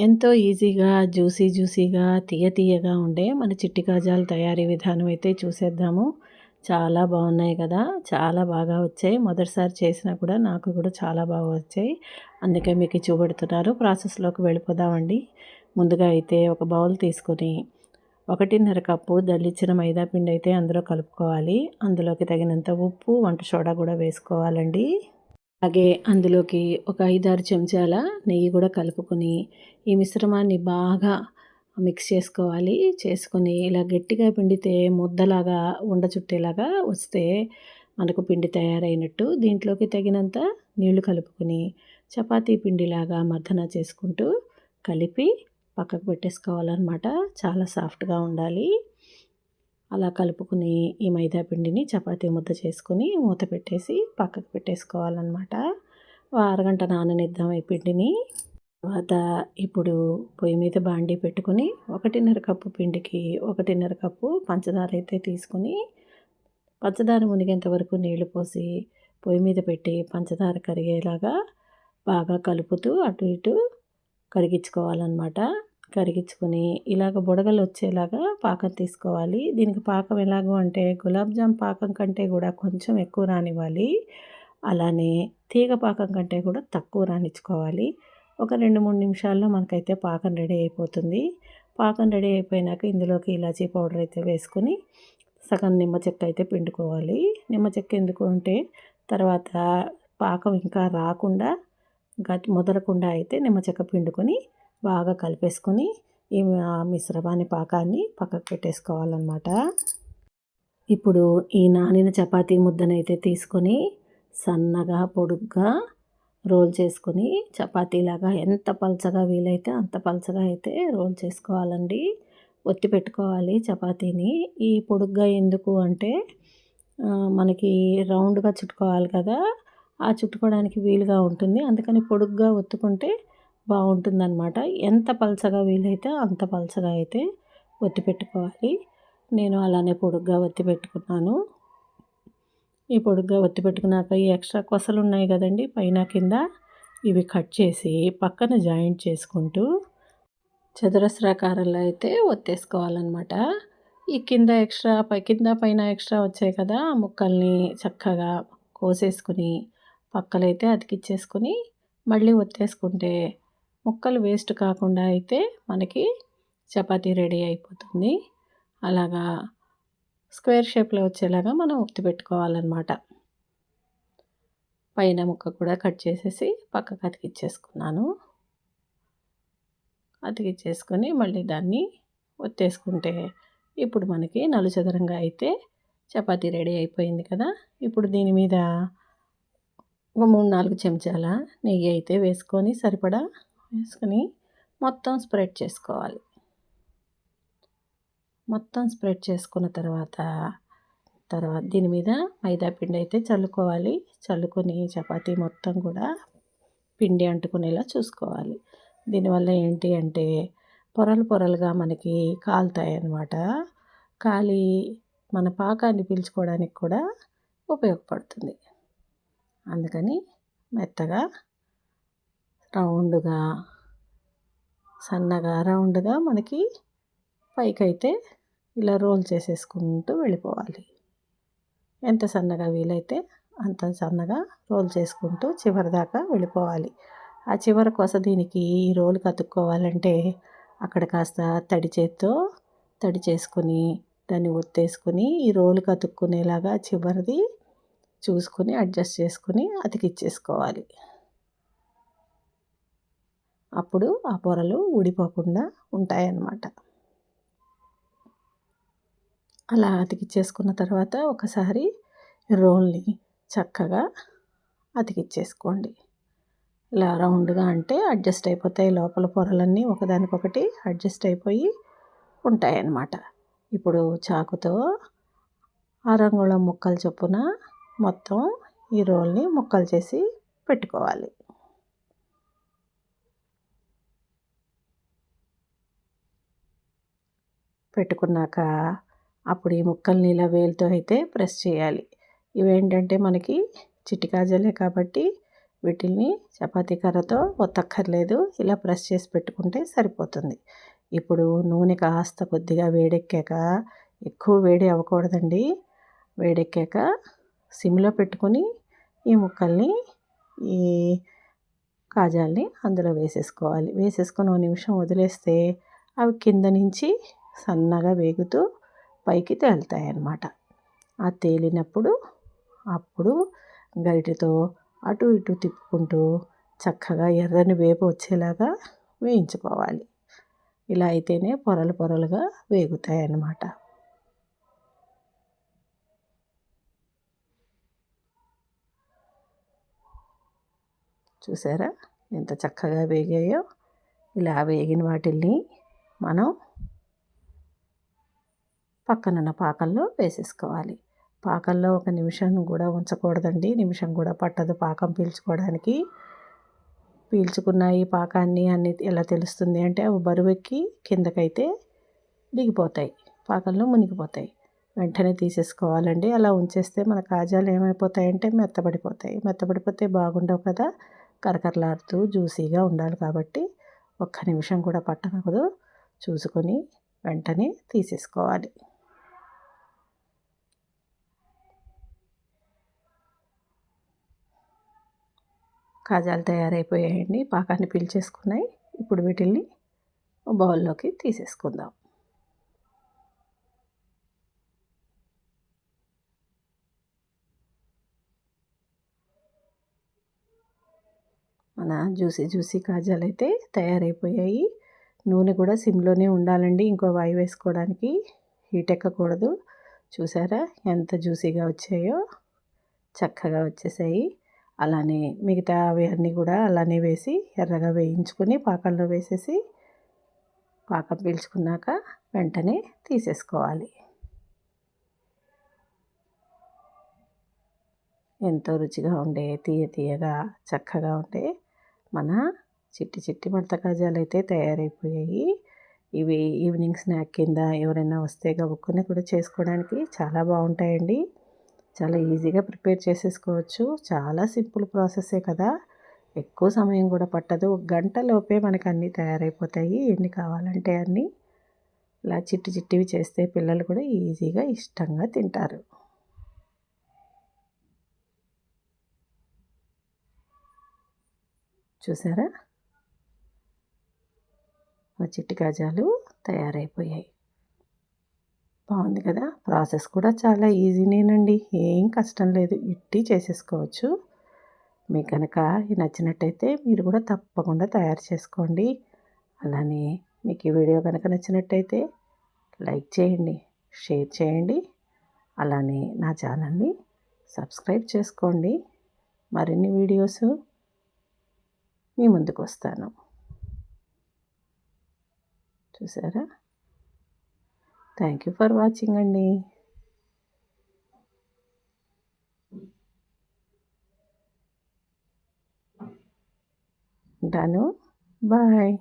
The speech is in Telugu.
ఎంతో ఈజీగా, జ్యూసీగా, తీయగా ఉండే మన చిట్టి కాజాల తయారీ విధానం అయితే చూసేద్దాము. చాలా బాగున్నాయి కదా! చాలా బాగా వచ్చాయి. మొదటిసారి చేసినా కూడా నాకు కూడా చాలా బాగా వచ్చాయి. అందుకే మీకు చూపెడుతున్నాను. ప్రాసెస్‌లోకి వెళ్ళిపోదామండి. ముందుగా అయితే ఒక బౌల్ తీసుకొని 1:30 కప్పు దల్లించిన మైదా పిండి అయితే అందులో కలుపుకోవాలి. అందులోకి తగినంత ఉప్పు, వంట సోడా కూడా వేసుకోవాలండి. అలాగే అందులోకి ఒక 5, 6 చెంచాల నెయ్యి కూడా కలుపుకొని ఈ మిశ్రమాన్ని బాగా మిక్స్ చేసుకోవాలి. చేసుకొని ఇలా గట్టిగా పిండితే ముద్దలాగా ఉండ చుట్టేలాగా వస్తే మనకు పిండి తయారైనట్టు. దీంట్లోకి తగినంత నీళ్లు కలుపుకొని చపాతీ పిండిలాగా మర్దన చేసుకుంటూ కలిపి పక్కకు పెట్టేసుకోవాలన్నమాట. చాలా సాఫ్ట్గా ఉండాలి. అలా కలుపుకుని ఈ మైదా పిండిని చపాతీ ముద్ద చేసుకొని మూత పెట్టేసి పక్కకు పెట్టేసుకోవాలన్నమాట. అరగంట నాననిద్దాం ఈ పిండిని. తర్వాత ఇప్పుడు పొయ్యి మీద బాండీ పెట్టుకొని 1:30 కప్పు పిండికి 1:30 కప్పు పంచదార అయితే తీసుకొని పంచదార మునిగేంత వరకు నీళ్లు పోసి పొయ్యి మీద పెట్టి పంచదార కరిగేలాగా బాగా కలుపుతూ అటు ఇటు కరిగించుకోవాలన్నమాట. కరిగించుకొని ఇలాగ బుడగలు వచ్చేలాగా పాకం తీసుకోవాలి. దీనికి పాకం ఎలాగో అంటే గులాబ్ జామ్ పాకం కంటే కూడా కొంచెం ఎక్కువ రానివ్వాలి. అలానే తీగ పాకం కంటే కూడా తక్కువ రానిచ్చుకోవాలి. ఒక 2-3 నిమిషాల్లో మనకైతే పాకం రెడీ అయిపోతుంది. పాకం రెడీ అయిపోయినాక ఇందులోకి ఇలాచీ పౌడర్ అయితే వేసుకొని సగం నిమ్మ చెక్క అయితే పిండుకోవాలి. నిమ్మ చెక్క ఎందుకు అంటే తర్వాత పాకం ఇంకా రాకుండా ముదరకుండా అయితే నిమ్మ చెక్క పిండుకొని బాగా కలిపేసుకొని ఈ మిశ్రమాన్ని పాకాన్ని పక్కకు పెట్టేసుకోవాలన్నమాట. ఇప్పుడు ఈ నానిన చపాతీ ముద్దనైతే తీసుకొని సన్నగా పొడుగ్గా రోల్ చేసుకొని చపాతీలాగా ఎంత పల్చగా వీలైతే అంత పల్చగా అయితే రోల్ చేసుకోవాలండి. ఒత్తి పెట్టుకోవాలి చపాతీని. ఈ పొడుగ్గా ఎందుకు అంటే మనకి రౌండ్గా చుట్టుకోవాలి కదా! ఆ చుట్టుకోవడానికి వీలుగా ఉంటుంది. అందుకని పొడుగ్గా ఒత్తుకుంటే బాగుంటుందన్నమాట. ఎంత పల్చగా వీలైతే అంత పల్చగా అయితే ఒత్తి పెట్టుకోవాలి. నేను అలానే పొడుగ్గా ఒత్తి పెట్టుకున్నాను. ఈ పొడుగ్గా ఒత్తి పెట్టుకున్నాక ఈ ఎక్స్ట్రా కొసలు ఉన్నాయి కదండి పైన కింద, ఇవి కట్ చేసి పక్కన జాయింట్ చేసుకుంటూ చతురస్రాకారంలో అయితే ఒత్తేసుకోవాలన్నమాట. ఈ కింద పైన ఎక్స్ట్రా వచ్చాయి కదా, ఆ ముక్కల్ని చక్కగా కోసేసుకుని పక్కలైతే అతికిచ్చేసుకొని మళ్ళీ ఒత్తేసుకుంటే ముక్కలు వేస్ట్ కాకుండా అయితే మనకి చపాతీ రెడీ అయిపోతుంది. అలాగా స్క్వేర్ షేప్లో వచ్చేలాగా మనం ఒత్తి పెట్టుకోవాలన్నమాట. పైన ముక్క కూడా కట్ చేసేసి పక్కకు అతికిచ్చేసుకున్నాను. అతికిచ్చేసుకొని మళ్ళీ దాన్ని ఒత్తేసుకుంటే ఇప్పుడు మనకి నలుచదరంగా అయితే చపాతీ రెడీ అయిపోయింది కదా. ఇప్పుడు దీని మీద ఒక 3-4 చెంచాల నెయ్యి అయితే వేసుకొని సరిపడా వేసుకొని మొత్తం స్ప్రెడ్ చేసుకోవాలి. మొత్తం స్ప్రెడ్ చేసుకున్న తర్వాత దీని మీద మైదా పిండి అయితే చల్లుకోవాలి. చల్లుకొని చపాతీ మొత్తం కూడా పిండి అంటుకునేలా చూసుకోవాలి. దీనివల్ల ఏంటి అంటే పొరలుగా మనకి కాలుతాయి అన్నమాట. కాలి మన పాకాన్ని పీల్చుకోవడానికి కూడా ఉపయోగపడుతుంది. అందుకని మెత్తగా సన్నగా రౌండ్గా మనకి పైకైతే ఇలా రోల్ చేసేసుకుంటూ వెళ్ళిపోవాలి. ఎంత సన్నగా వీలైతే అంత సన్నగా రోల్ చేసుకుంటూ చివరి దాకా వెళ్ళిపోవాలి. ఆ చివరి కొస దీనికి ఈ రోలుకి అతుక్కోవాలంటే అక్కడ కాస్త తడి చేసుకొని దాన్ని ఒత్తేసుకొని ఈ రోలుకి అతుక్కునేలాగా చివరిది చూసుకొని అడ్జస్ట్ చేసుకొని అతికిచ్చేసుకోవాలి. అప్పుడు ఆ పొరలు ఊడిపోకుండా ఉంటాయన్నమాట. అలా అతికిచ్చేసుకున్న తర్వాత ఒకసారి రోల్ని చక్కగా అతికిచ్చేసుకోండి. ఇలా రౌండ్గా అంటే అడ్జస్ట్ అయిపోతాయి. లోపల పొరలన్నీ ఒకదానికొకటి అడ్జస్ట్ అయిపోయి ఉంటాయన్నమాట. ఇప్పుడు చాకుతో 6 అంగుళం ముక్కల చొప్పున మొత్తం ఈ రోల్ని ముక్కలు చేసి పెట్టుకోవాలి. పెట్టుకున్నాక అప్పుడు ఈ ముక్కల్ని ఇలా వేలుతో అయితే ప్రెస్ చేయాలి. ఇవేంటంటే మనకి చిట్టి కాజాలే కాబట్టి వీటిల్ని చపాతీ కర్రతో ఒత్తక్కర్లేదు, ఇలా ప్రెస్ చేసి పెట్టుకుంటే సరిపోతుంది. ఇప్పుడు నూనె కాస్త కొద్దిగా వేడెక్కాక, ఎక్కువ వేడి అవ్వకూడదండి, వేడెక్కాక సిమ్లో పెట్టుకొని ఈ ముక్కల్ని, ఈ కాజాల్ని అందులో వేసేసుకోవాలి. వేసేసుకొని 1 నిమిషం వదిలేస్తే అవి కింద నుంచి సన్నగా వేగుతూ పైకి తేలుతాయన్నమాట. ఆ తేలినప్పుడు అప్పుడు గరిటెతో అటు ఇటు తిప్పుకుంటూ చక్కగా ఎర్రని వేపు వచ్చేలాగా వేయించుకోవాలి. ఇలా అయితేనే పొరలు పొరలుగా వేగుతాయన్నమాట. చూసారా ఎంత చక్కగా వేగాయో? ఇలా వేగిన వాటిల్ని మనం పక్కనున్న పాకంలో వేసేసుకోవాలి. పాకంలో 1 నిమిషం కూడా ఉంచకూడదండి, నిమిషం కూడా పట్టదు పాకం పీల్చుకోవడానికి. పీల్చుకున్న ఈ పాకాన్ని అన్ని ఎలా తెలుస్తుంది అంటే, అవి బరువెక్కి కిందకైతే దిగిపోతాయి, పాకంలో మునిగిపోతాయి. వెంటనే తీసేసుకోవాలండి. అలా ఉంచేస్తే మన కాజాలు ఏమైపోతాయంటే మెత్తబడిపోతాయి. మెత్తబడిపోతే బాగుండవు కదా, కరకరలాడుతూ జ్యూసీగా ఉండాలి కాబట్టి 1 నిమిషం కూడా పట్టకూడదు, చూసుకొని వెంటనే తీసేసుకోవాలి. కాజాలు తయారైపోయాయండి, పాకాన్ని పీల్చేసుకున్నాయి. ఇప్పుడు వీటిల్ని బౌల్లోకి తీసేసుకుందాం. మన జ్యూసీ కాజాలు అయితే తయారైపోయాయి. నూనె కూడా సిమ్లోనే ఉండాలండి, ఇంకో వాయి వేసుకోవడానికి హీట్ ఎక్కకూడదు. చూసారా ఎంత జ్యూసీగా వచ్చాయో? చక్కగా వచ్చేసాయి. అలానే మిగతా అవి అన్నీ కూడా అలానే వేసి ఎర్రగా వేయించుకొని పాకంలో వేసేసి పాకం పీల్చుకున్నాక వెంటనే తీసేసుకోవాలి. ఎంతో రుచిగా ఉండే తీయగా చక్కగా ఉండే మన చిట్టి మడత కాజాలు అయితే తయారైపోయాయి. ఇవి ఈవినింగ్ స్నాక్ కింద ఎవరైనా వస్తే గబుక్కుని కూడా చేసుకోవడానికి చాలా బాగుంటాయండి. చాలా ఈజీగా ప్రిపేర్ చేసేసుకోవచ్చు. చాలా సింపుల్ ప్రాసెసే కదా, ఎక్కువ సమయం కూడా పట్టదు. 1 గంటలోపే మనకు అన్నీ తయారైపోతాయి, ఎన్ని కావాలంటే అన్నీ. ఇలా చిట్టివి చేస్తే పిల్లలు కూడా ఈజీగా ఇష్టంగా తింటారు. చూసారా, మా చిట్టి కాజాలు తయారైపోయాయి. బాగుంది కదా, ప్రాసెస్ కూడా చాలా ఈజీనేనండి, ఏం కష్టం లేదు, ఇట్టి చేసేసుకోవచ్చు. మీకు కనుక నచ్చినట్టయితే మీరు కూడా తప్పకుండా తయారు చేసుకోండి. అలానే మీకు ఈ వీడియో కనుక నచ్చినట్టయితే లైక్ చేయండి, షేర్ చేయండి. అలానే నా ఛానల్ని సబ్స్క్రైబ్ చేసుకోండి. మరిన్ని వీడియోస్ మీ ముందుకు వస్తాను. చూసారా, థ్యాంక్ యూ ఫర్ వాచింగ్ అండి. ఉంటాను, బాయ్.